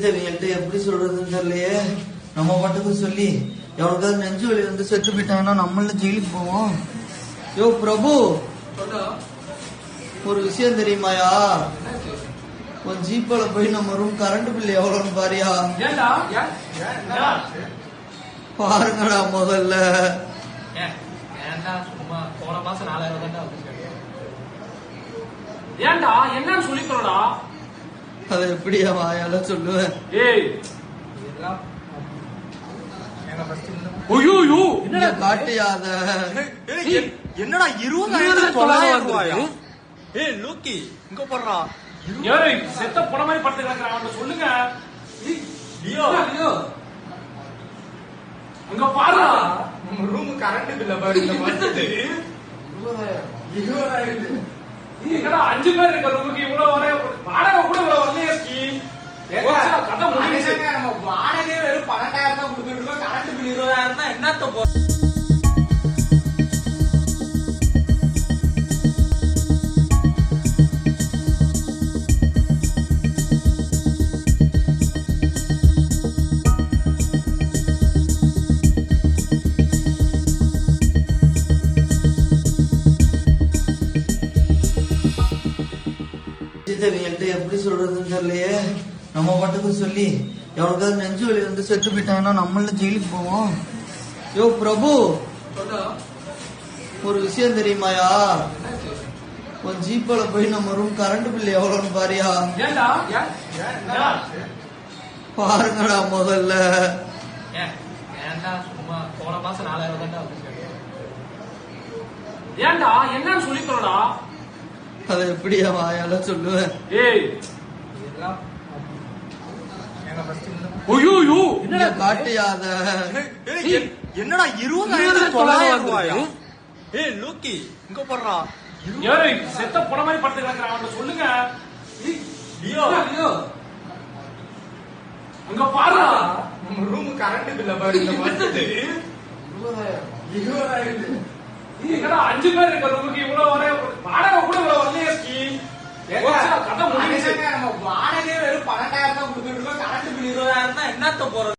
இவங்கள்ட்ட எப்படி சொல்றதுன்னு தெரியலையே. நம்ம பாட்டுக்கு சொல்லி எவனுக்காவது நெஞ்சு வலி வந்து செத்து போயிட்டாங்கன்னா நம்மள ஜெயிலுக்கு போவோம். யோ பிரபு, ஒரு விஷயம் தெரியுமாயா? உன் ஜீப்பால போய் நம்ம ரூம் கரண்ட் பில் எவ்வளவுன்னு பாரியா? பாருங்கடா முதல்ல. போன மாசம் 4000 தான். ஏன்டா என்னன்னு சொல்லிக்கிறோடா? அத எப்படியா வாயால சொல்லுவேன்? காட்டியாத என்னடா 20,900 ரூபாயா? ஏய் லூக்கி இங்க போடுறா. ஏய் செத்த போன மாதிரி படுத்து கிடக்குறான், சொல்லுங்க. அங்க பாருடா, நம்ம ரூம் கரண்ட் பில்ல பாரு. இந்த மாசத்துக்கு 20,000. என்னடா 5 பேர் இருக்க ரூமுக்கு இவ்வளவு வர வாடகை கூட இவ்வளவு வரலையே. கதை முடிஞ்சு. நம்ம வாடகை வெறும் 12,000 தான் கொடுத்துட்டு இருக்கோம். கரண்ட் பில் 20,000 தான். என்னத்த போ இவங்கள்ட்ட எப்படி சொல்றதுன்னு தெரியலையே. நம்ம பாட்டுக்கு சொல்லி எவனுக்காவது நெஞ்சு வலி வந்து செத்து போயிட்டாங்கன்னா நம்மள ஜெயிலுக்கு போவோம். யோ பிரபு, ஒரு விஷயம் தெரியுமாயா? உன் ஜீப்பால போய் நம்ம ரூம் கரண்ட் பில் எவ்வளவுன்னு பாரியா? பாருங்கடா முதல்ல. போன மாசம் 4000 தான். ஏன்டா என்னன்னு சொல்லிக்கிறோடா? அத எப்படியா வாயால சொல்லுவேன்? காட்டியாத என்னடா 20,900 ரூபாயா? ஏய் லூக்கி இங்க போடுறா. ஏய் செத்த போன மாதிரி படுத்து கிடக்குறான், சொல்லுங்க. அங்க பாருடா, நம்ம ரூம் கரண்ட் பில்ல பாரு. இந்த மாசத்துக்கு 20,000. என்னடா 5 பேர் இருக்க ரூமுக்கு இவ்வளவு வர வாடகை கூட இவ்வளவு வரலையே. கதை முடிஞ்சு. நம்ம வாடகை வெறும் 12,000 தான் கொடுத்துட்டு இருக்கோம். கரண்ட் பில் 20,000 தான். என்னத்த போறது?